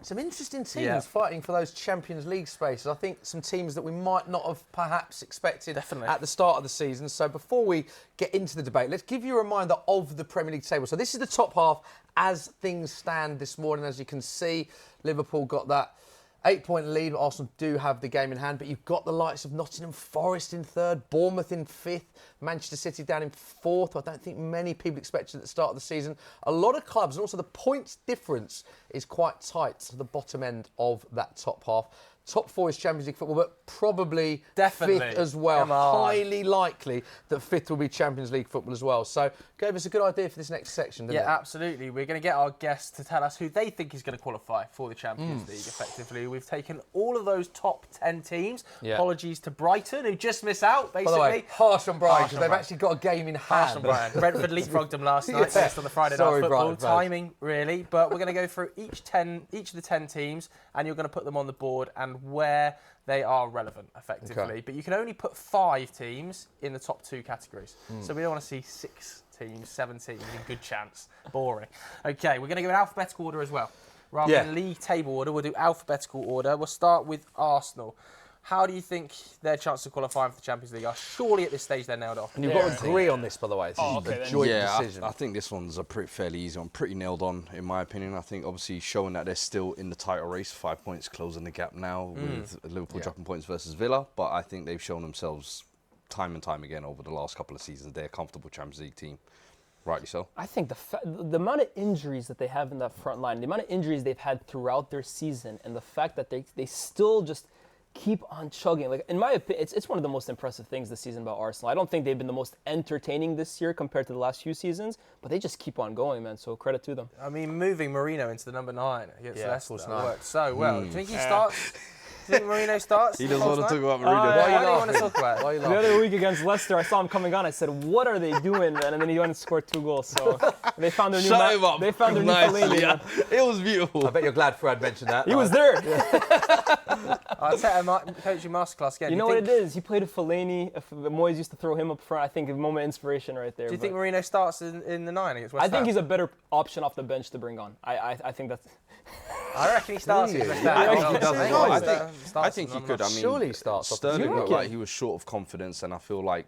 Some interesting teams fighting for those Champions League spaces. I think some teams that we might not have perhaps expected at the start of the season. So before we get into the debate, let's give you a reminder of the Premier League table. So this is the top half as things stand this morning. As you can see, Liverpool got that 8-point lead. Arsenal do have the game in hand, but you've got the likes of Nottingham Forest in third, Bournemouth in fifth, Manchester City down in fourth. I don't think many people expected at the start of the season. A lot of clubs, and also the points difference is quite tight to the bottom end of that top half. Top four is Champions League football, but probably fifth as well. Highly likely that fifth will be Champions League football as well. So gave us a good idea for this next section, didn't it? Yeah, absolutely. We're going to get our guests to tell us who they think is going to qualify for the Champions League, effectively. We've taken all of those top 10 teams. Yeah. Apologies to Brighton, who just miss out, basically. By the way, harsh on Brighton, because they've actually got a game in hand. Harsh on Brighton. Brentford leapfrogged them last night, based on the Friday night football. Timing, really. But we're going to go through each of the 10 teams, and you're going to put them on the board and where they are relevant, effectively. Okay. But you can only put 5 teams in the top 2 categories. So we don't want to see 6 teams, 7 teams, a good chance. Boring. Okay, we're going to go in alphabetical order as well. Rather than league table order, we'll do alphabetical order. We'll start with Arsenal. How do you think their chances of qualifying for the Champions League are? Surely at this stage they're nailed off. And you've got to agree on this, by the way. This is a joint decision. I think this one's a fairly easy one. Pretty nailed on, in my opinion. I think obviously showing that they're still in the title race, 5 points closing the gap now with Liverpool dropping points versus Villa. But I think they've shown themselves time and time again over the last couple of seasons. They're a comfortable Champions League team. Rightly so. I think the amount of injuries that they have in that front line, the amount of injuries they've had throughout their season, and the fact that they still just keep on chugging. Like, in my opinion, it's one of the most impressive things this season about Arsenal. I don't think they've been the most entertaining this year compared to the last few seasons, but they just keep on going, man. So credit to them. I mean, moving Marino into the number 9 against Leicester worked so well. Do you think he starts? Do you think Marino starts? He doesn't want to talk about Marino. Why do you want to talk about it? The other week against Leicester, I saw him coming on. I said, "What are they doing?" And then he went and scored 2 goals. So they found their new. They found their new Fellaini. It was beautiful. I bet you're glad Fuad mentioned that. He was there. I'll take a coaching masterclass again. You know what it is? He played a Fellaini. Moyes used to throw him up front. I think a moment of inspiration right there. Do you think Marino starts in the 9 against West Ham? I think he's a better option off the bench to bring on. I think that's. I reckon he starts against West Ham. I think he could. I mean, surely he starts. Sterling looked like he was short of confidence, and I feel like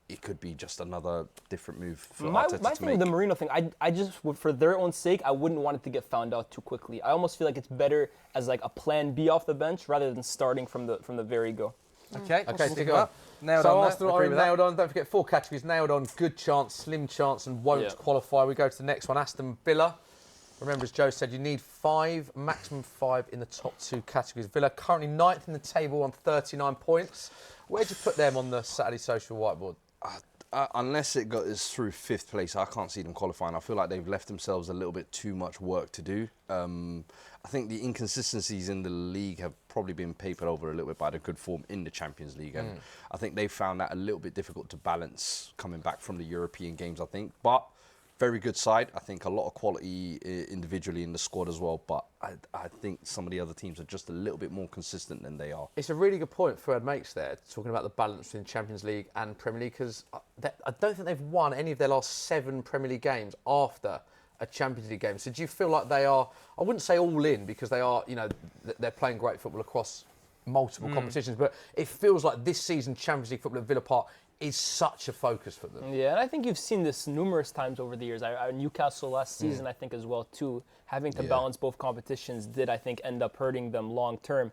it could be just another different move for Arteta to make. My thing with the Marino thing, I just, for their own sake, I wouldn't want it to get found out too quickly. I almost feel like it's better as like a plan B off the bench rather than starting from the very go. Okay, stick it up. Nailed so on. Arsenal are nailed on. Don't forget 4 categories nailed on. Good chance, slim chance, and won't qualify. We go to the next one. Aston Villa. Remember, as Joe said, you need 5, maximum 5 in the top 2 categories. Villa currently 9th in the table on 39 points. Where'd you put them on the Saturday social whiteboard? Unless it is through 5th place, I can't see them qualifying. I feel like they've left themselves a little bit too much work to do. I think the inconsistencies in the league have probably been papered over a little bit by the good form in the Champions League. And I think they found that a little bit difficult to balance coming back from the European games, I think. But very good side. I think a lot of quality individually in the squad as well. But I think some of the other teams are just a little bit more consistent than they are. It's a really good point Fuad makes there, talking about the balance between Champions League and Premier League, because I don't think they've won any of their last 7 Premier League games after a Champions League game. So do you feel like they are, I wouldn't say all in, because they are, you know, they're playing great football across multiple competitions, but it feels like this season Champions League football at Villa Park is such a focus for them. Yeah, and I think you've seen this numerous times over the years. Newcastle last season, I think, as well, too. Having to balance both competitions did, I think, end up hurting them long term.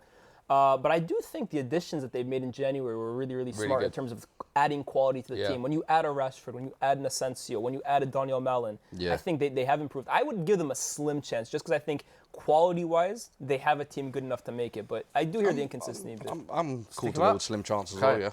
But I do think the additions that they've made in January were really, really smart in terms of adding quality to the team. When you add a Rashford, when you add an Asensio, when you add a Daniel Malin, I think they have improved. I would give them a slim chance just because I think quality-wise, they have a team good enough to make it. But I do hear the inconsistency. I'm cool to go with slim chances as well, yeah.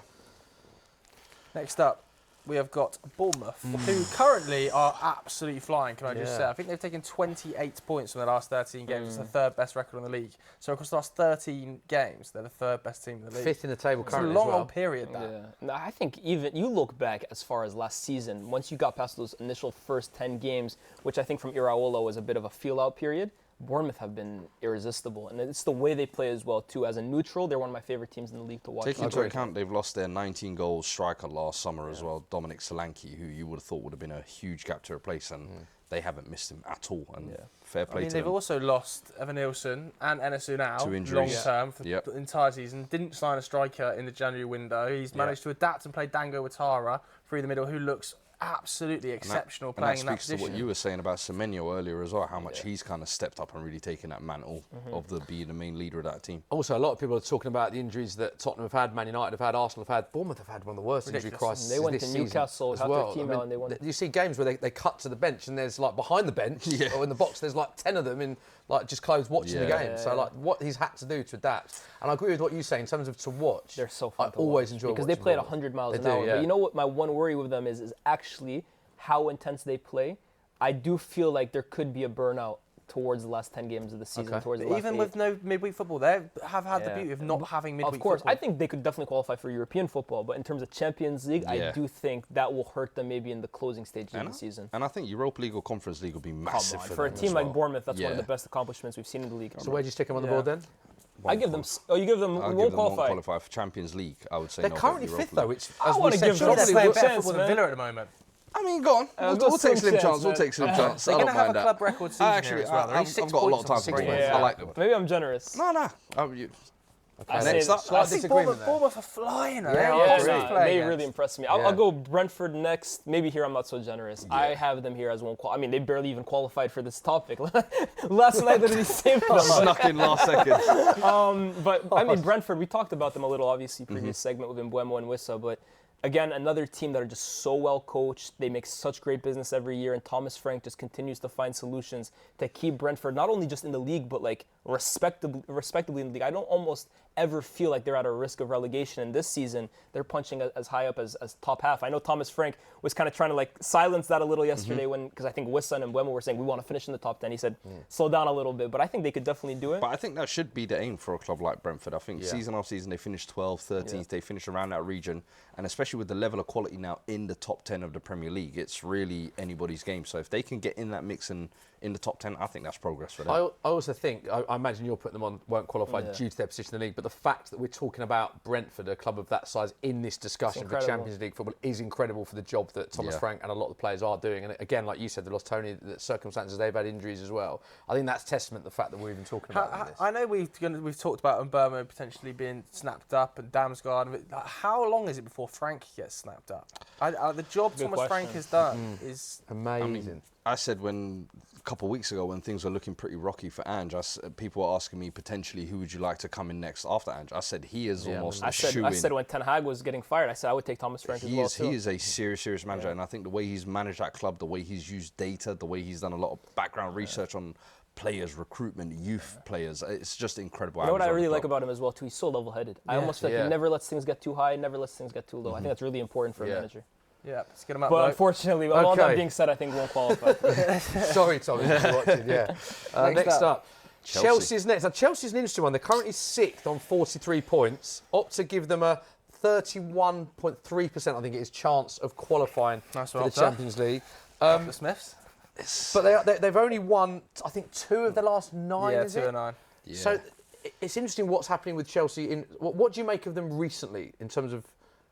Next up, we have got Bournemouth, who currently are absolutely flying, can I just say. I think they've taken 28 points from their last 13 games. It's the 3rd best record in the league. So across the last 13 games, they're the 3rd best team in the league. 5th in the table currently. It's a long old period, that. Yeah. No, I think even you look back as far as last season, once you got past those initial first 10 games, which I think from Iraola was a bit of a feel-out period, Bournemouth have been irresistible, and it's the way they play as well too. As a neutral, they're one of my favorite teams in the league to watch. Taking into account they've lost their 19-goal striker last summer as well, Dominic Solanke, who you would have thought would have been a huge gap to replace, and they haven't missed him at all. And fair play to they've them. also lost Evan Nilsson and Enesu now, long term for the entire season. Didn't sign a striker in the January window. He's managed to adapt and play Dango Ouattara through the middle, who looks absolutely exceptional playing in that position. And that speaks to what you were saying about Semenyo earlier as well, how much he's kind of stepped up and really taken that mantle of being the main leader of that team. Also, a lot of people are talking about the injuries that Tottenham have had, Man United have had, Arsenal have had, Bournemouth have had one of the worst injury crises. They went to Newcastle, had their team out, and they won. You see games where they cut to the bench and there's like behind the bench or in the box, there's like 10 of them in like just closed watching the game. So like what he's had to do to adapt. And I agree with what you say in terms of to watch. They're so fun to always watch enjoy because they play at 100 miles an hour. But you know what my one worry with them is actually how intense they play. I do feel like there could be a burnout towards the last 10 games of the season. Towards the last Even 8. with no midweek football, they have had the beauty of not having midweek football. Of course, I think they could definitely qualify for European football, but in terms of Champions League, I do think that will hurt them maybe in the closing stages of the season. And I think Europa League or Conference League will be massive for a team like Bournemouth. That's one of the best accomplishments we've seen in the league. So where do you stick them on the board then? I give them. Oh, you give them. We won't qualify for Champions League. I would say they're currently fifth though. Which I want to give them better football than Villa at the moment. I mean, go on. We'll take slim chance. We'll take slim chance. They're I going don't to have mind a that. club record season here as well. I've got a lot of time for Bournemouth. I like them. Maybe I'm generous. No. I think Bournemouth are flying. They really impressed me. I'll go Brentford next. Maybe here I'm not so generous. I have them here as one. I mean, they barely even qualified for this topic. Last night they saved them. Snuck in last second. But I mean, Brentford. We talked about them a little, obviously, previous segment with Mbeumo and Wissa, but. Again, another team that are just so well coached. They make such great business every year, and Thomas Frank just continues to find solutions to keep Brentford not only just in the league, but like respectably in the league. I don't almost ever feel like they're at a risk of relegation. And this season, they're punching as high up as top half. I know Thomas Frank was kind of trying to like silence that a little yesterday because I think Wissa and Mbeumo were saying we want to finish in the top 10. He said slow down a little bit, but I think they could definitely do it. But I think that should be the aim for a club like Brentford. I think season after season they finish 12th, 13th. They finish around that region, and especially with the level of quality now in the top 10 of the Premier League, it's really anybody's game. So if they can get in that mix and in the top 10, I think that's progress for them. I also think, I imagine you're putting them on, weren't qualified due to their position in the league, but the fact that we're talking about Brentford, a club of that size, in this discussion for Champions League football is incredible for the job that Thomas Frank and a lot of the players are doing. And again, like you said, they lost Tony, the circumstances, they've had injuries as well. I think that's testament to the fact that we're even talking about this. I know we've talked about Mbeumo potentially being snapped up and Damsgaard. How long is it before Frank gets snapped up? The job Thomas Frank has done is amazing. I said a couple of weeks ago when things were looking pretty rocky for Ange, people were asking me potentially who would you like to come in next after Ange. I said he is almost a shoo-in. I said when Ten Hag was getting fired, I said I would take Thomas Frank as well too. He is a serious manager, and I think the way he's managed that club, the way he's used data, the way he's done a lot of background research on players, recruitment, youth players, it's just incredible. You know what I really like about him as well too? He's so level-headed. I almost feel like he never lets things get too high, never lets things get too low. I think that's really important for a manager. Yeah, let's get him out. But unfortunately, all that being said, I think we won't qualify. Sorry, Tom, if you're watching. Next up, Chelsea's next. Now, Chelsea's an interesting one. They're currently 6th on 43 points. Opt to give them a 31.3%, I think it is, chance of qualifying for the Champions League. The Smiths. But they've only won, I think, 2 of the last 9, is it? 2 of 9. Yeah. So it's interesting what's happening with Chelsea. What do you make of them recently, in terms of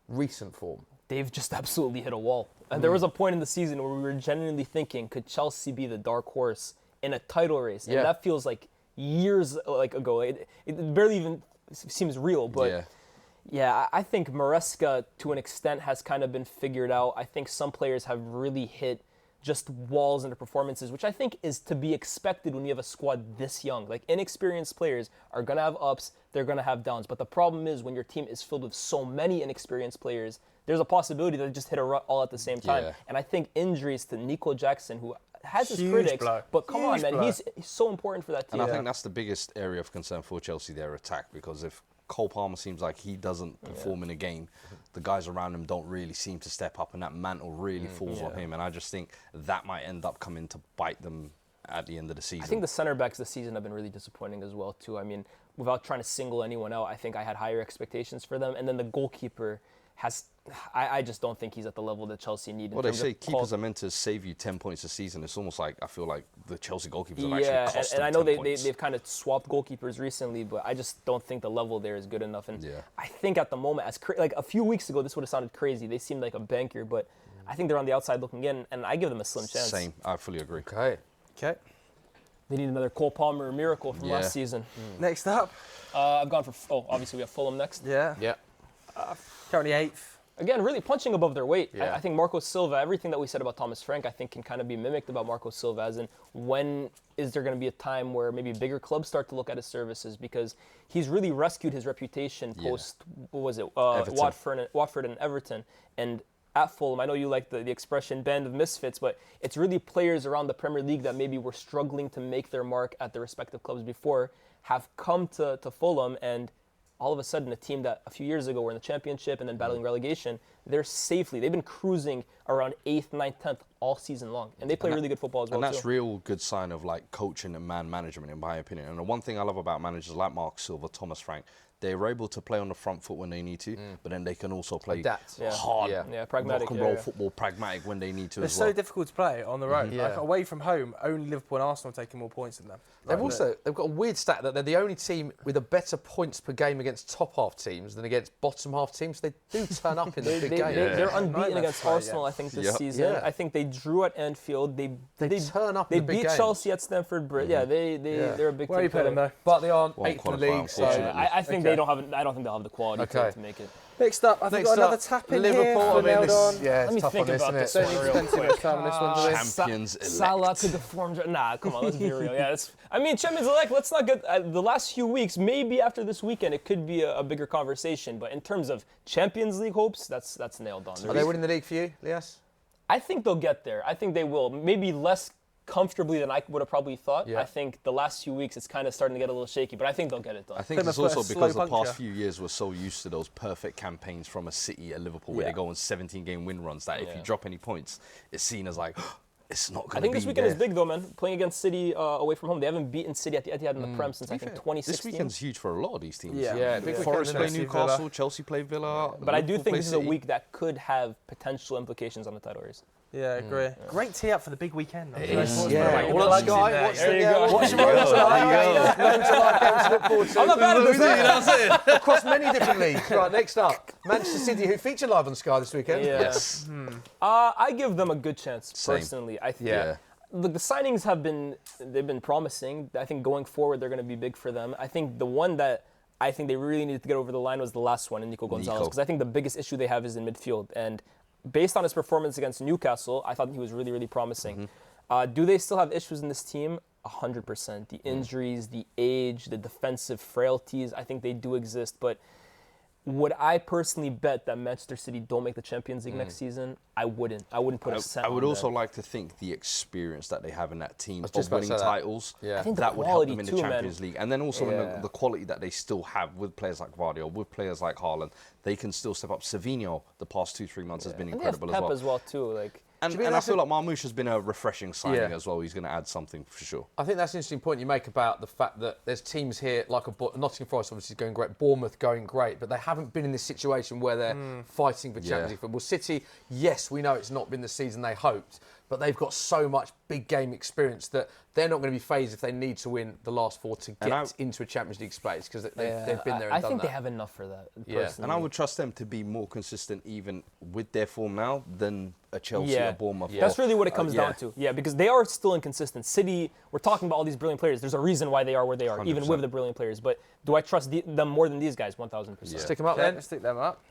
recent form? They've just absolutely hit a wall. And there was a point in the season where we were genuinely thinking, could Chelsea be the dark horse in a title race? And that feels like years ago. It barely even seems real. But I think Maresca, to an extent, has kind of been figured out. I think some players have really hit just walls in their performances, which I think is to be expected when you have a squad this young. Like, inexperienced players are going to have ups, they're going to have downs. But the problem is when your team is filled with so many inexperienced players, there's a possibility that they just hit a rut all at the same time. Yeah. And I think injuries to Nico Jackson, who has his critics, but come on, man, he's so important for that team. And I think that's the biggest area of concern for Chelsea, their attack, because if Cole Palmer seems like he doesn't perform in a game, the guys around him don't really seem to step up, and that mantle really falls on him. And I just think that might end up coming to bite them at the end of the season. I think the center backs this season have been really disappointing as well, too. I mean, without trying to single anyone out, I think I had higher expectations for them. And then the goalkeeper has... I just don't think he's at the level that Chelsea need. Well, they say keepers are meant to save you 10 points a season. It's almost like, I feel like the Chelsea goalkeepers have actually cost them 10 points. And I know they've kind of swapped goalkeepers recently, but I just don't think the level there is good enough. And I think at the moment, like a few weeks ago, this would have sounded crazy. They seemed like a banker, but I think they're on the outside looking in, and I give them a slim chance. Same. I fully agree. Okay. They need another Cole Palmer miracle from last season. Next up. I've gone for, obviously we have Fulham next. Yeah. Currently 8th. Again, really punching above their weight. Yeah. I think Marco Silva, everything that we said about Thomas Frank, I think can kind of be mimicked about Marco Silva, as in when is there going to be a time where maybe bigger clubs start to look at his services, because he's really rescued his reputation post, what was it, Watford and Everton. And at Fulham, I know you like the expression band of misfits, but it's really players around the Premier League that maybe were struggling to make their mark at their respective clubs before have come to Fulham, and all of a sudden, a team that a few years ago were in the Championship and then battling relegation, they've been cruising around 8th, 9th, 10th all season long. And they play really good football as well, And that's real good sign of like coaching and man management, in my opinion. And the one thing I love about managers like Mark Silva, Thomas Frank, they're able to play on the front foot when they need to, but then they can also play hard, pragmatic, rock and roll football, pragmatic when they need to It's as well. so difficult to play on the road. Like away from home, only Liverpool and Arsenal are taking more points than them. They've got a weird stat that they're the only team with a better points per game against top half teams than against bottom half teams. They do turn up in the big game. They're unbeaten against Arsenal, I think, this season. I think they drew at Anfield. They turn up They in the big beat games. Chelsea at Stamford Bridge. Yeah, they're a big Where are team. you putting them though? But they aren't Won't 8th in the qualify, league, so unfortunately. I think they don't have. I don't think they'll have the quality to make it. Next up, I think we've got another tap in Liverpool. here. It's Let me tough think on this, about isn't this it? one Don't real spend too quick. much time on this one, do we? Champions elect. Salah to the form. Nah, come on, let's be real. Yeah, Champions elect. Let's not get the last few weeks. Maybe after this weekend, it could be a bigger conversation. But in terms of Champions League hopes, that's nailed on. Are they winning the league for you, Lias? I think they'll get there. I think they will. Maybe less comfortably than I would have probably thought. Yeah. I think the last few weeks it's kind of starting to get a little shaky, but I think they'll get it done. I think it's Plymouth put also a because slow the past puncture. few years we're so used to those perfect campaigns from a City, a Liverpool, where they go on 17-game win runs that if you drop any points, it's seen as like, it's not going to be I think this weekend there. is big though, man. Playing against City away from home. They haven't beaten City at the Etihad in the Prem since I think 2016. This weekend's huge for a lot of these teams. Yeah, big Forest weekend, play isn't it? Newcastle, Chelsea play Villa. But I do Liverpool think play this is a City. week that could have potential implications on the title race. Yeah, I agree. Great tee up for the big weekend. It is. Yeah. Well, Watch Sky, There you go. watch your moments to look forward to. I'm not bad at this. That's it. Across many different leagues. Right, next up, Manchester City, who featured live on Sky this weekend. Yeah. Yes. I give them a good chance, Same. personally. I think. Yeah. Look, the signings they've been promising. I think going forward, they're going to be big for them. I think the one that I think they really needed to get over the line was the last one, Nico Gonzalez, because I think the biggest issue they have is in midfield. And based on his performance against Newcastle, I thought he was really, really promising. Do they still have issues in this team? 100%. The injuries, the age, the defensive frailties, I think they do exist. But would I personally bet that Manchester City don't make the Champions League next season? I wouldn't. I wouldn't put a cent I would on also that. like to think the experience that they have in that team just of about to winning say that. titles, Yeah. I think the that would help quality them in the too, man. Champions League. And then also in the quality that they still have with players like Vardy, with players like Haaland, they can still step up. Savinho, the past 2-3 months, has been And they have incredible Pep as well. too. Like, And I feel like Marmoush has been a refreshing signing as well. He's going to add something for sure. I think that's an interesting point you make about the fact that there's teams here like Nottingham Forest obviously going great, Bournemouth going great, but they haven't been in this situation where they're fighting for Champions League football. City, yes, we know it's not been the season they hoped, but they've got so much big game experience that they're not going to be phased if they need to win the last 4 to get into a Champions League space because they've been there and done that. I think they have enough for that. Yeah. And I would trust them to be more consistent even with their form now than a Chelsea or Bournemouth. That's really what it comes down to. Yeah, because they are still inconsistent. City, we're talking about all these brilliant players. There's a reason why they are where they are, 100%. even with the brilliant players. But do I trust them more than these guys? 1,000%. Stick them up Yeah, then. let's stick them up.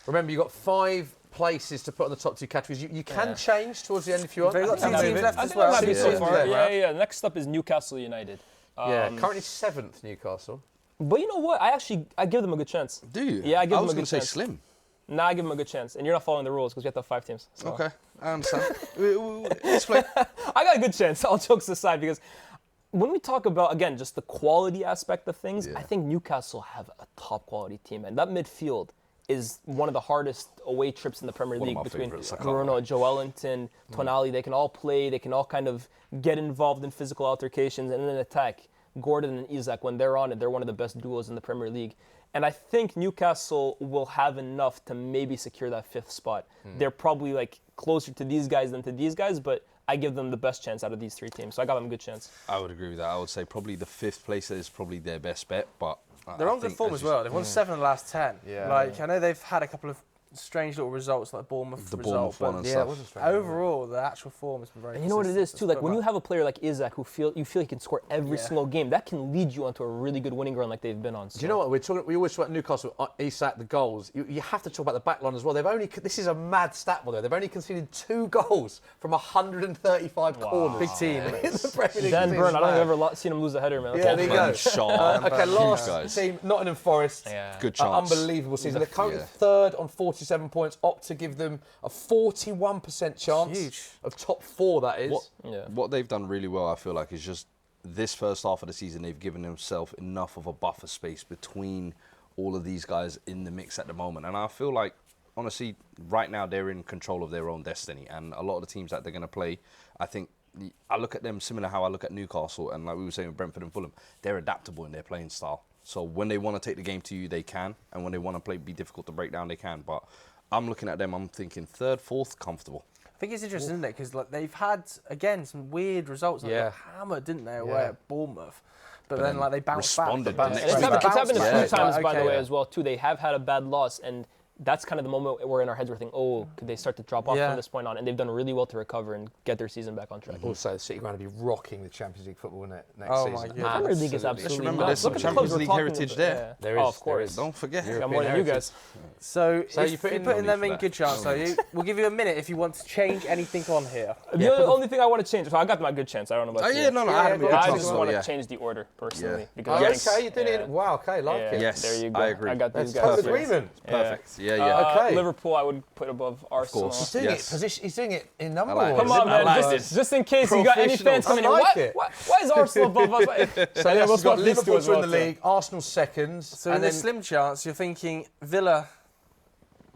Remember, you've got 5 places to put on the top 2 categories. You can change towards the end if you want. They've got 2 teams left I as think I'm well. happy so Yeah. far. Yeah. Yeah. Next up is Newcastle United. Currently 7th, Newcastle. But you know what? I give them a good chance. Do you? Yeah, I give them a was good going to say chance. slim. Nah, I give them a good chance. And you're not following the rules because we have to have 5 teams. So. Okay, I understand. Let's play. I got a good chance, all jokes aside, because when we talk about, again, just the quality aspect of things, I think Newcastle have a top quality team. And that midfield is one of the hardest away trips in the Premier One of League my between favourites, I can't Bruno, lie. Joelinton, Tonali. They can all play. They can all kind of get involved in physical altercations and then attack. Gordon and Isak, when they're on it, they're one of the best duos in the Premier League. And I think Newcastle will have enough to maybe secure that 5th spot. They're probably like closer to these guys than to these guys, but I give them the best chance out of these 3 teams. So I got them a good chance. I would agree with that. I would say probably the 5th place is probably their best bet, but They're I on good think form as well. They've won 7 of the last 10. Yeah. Like, I know they've had a couple of strange little results like Bournemouth The result. Bournemouth one and stuff. It was a strange Overall, the actual form has been very. And you know what it is too. Like when you have a player like Isak who you feel he can score every single game, that can lead you onto a really good winning run like they've been on. So. Do you know what we always talk about Newcastle? Isak, the goals. You have to talk about the back line as well. This is a mad stat, by the way. They've only conceded 2 goals from 135 corners. Big team. In the Premier League. Dan Burn, I don't think I've ever seen him lose a header, man. Yeah, there you go. Shaw. Okay, last team, Nottingham Forest. Yeah. Good chance. Unbelievable season. They're currently third on 47 points. Opt to give them a 41% chance of top 4. That is. What they've done really well, I feel like, is just this first half of the season. They've given themselves enough of a buffer space between all of these guys in the mix at the moment, and I feel like, honestly, right now they're in control of their own destiny. And a lot of the teams that they're going to play, I think, I look at them similar how I look at Newcastle, and like we were saying with Brentford and Fulham, they're adaptable in their playing style. So when they want to take the game to you, they can, and when they want to be difficult to break down, they can. But I'm looking at them, I'm thinking 3rd, 4th, comfortable. I think it's interesting, isn't it? Because like, they've had, again, some weird results. Like, they got hammered, didn't they, away at Bournemouth? But then like, they bounced back. The It's happened a few times, by the way, as well, too. They have had a bad loss, and that's kind of the moment where in our heads we're thinking, oh, could they start to drop off from this point on? And they've done really well to recover and get their season back on track. Also, City are going to be rocking the Champions League football next season. My God. The Premier League is absolutely Just remember, nuts. there's some Look at the Champions clubs we're League talking heritage about. there. Yeah. There is, of course. Don't forget. Got more than you guys. So you you're put in putting them in for good chance. So we'll give you a minute if you want to change anything on here. The only thing I want to change, so I got my good chance. I don't know about you. I had a good I chance. just want to change the order, personally. Because Oh, I think, okay, you did it. Wow, okay, like it. Yes, there you go. I agree. I got these That's guys. total agreement. Perfect. Yeah. Okay. Liverpool, I would put above Arsenal. course. He's doing he's doing it in number like it. one. Come on, man. like this. Just in case you got any fans coming in. I like it. Why is Arsenal above us? So we'll we've got swap these two Liverpool as to win well, the too. league, Arsenal second. So and in then a slim chance, you're thinking Villa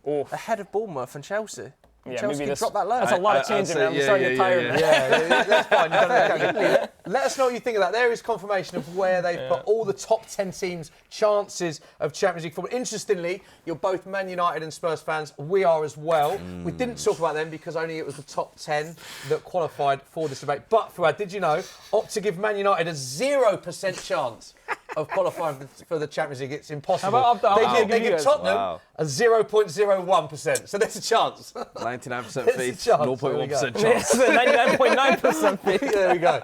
ahead of Bournemouth and Chelsea. Yeah, Chelsea maybe can this, drop that low. that's a lot of changing, man. I'm starting to get tired, man. Yeah, that's fine. You've done it okay. Let us know what you think of that. There is confirmation of where they've put all the top 10 teams' chances of Champions League football. Interestingly, you're both Man United and Spurs fans. We are as well. We didn't talk about them because only it was the top 10 that qualified for this debate. But, Fuad, did you know, opt to give Man United a 0% chance of qualifying for the Champions League? It's impossible. How about They give Tottenham a 0.01%. So there's a chance. 99% There's a faith, chance. 0.1% There we chance. 99.9% There we go.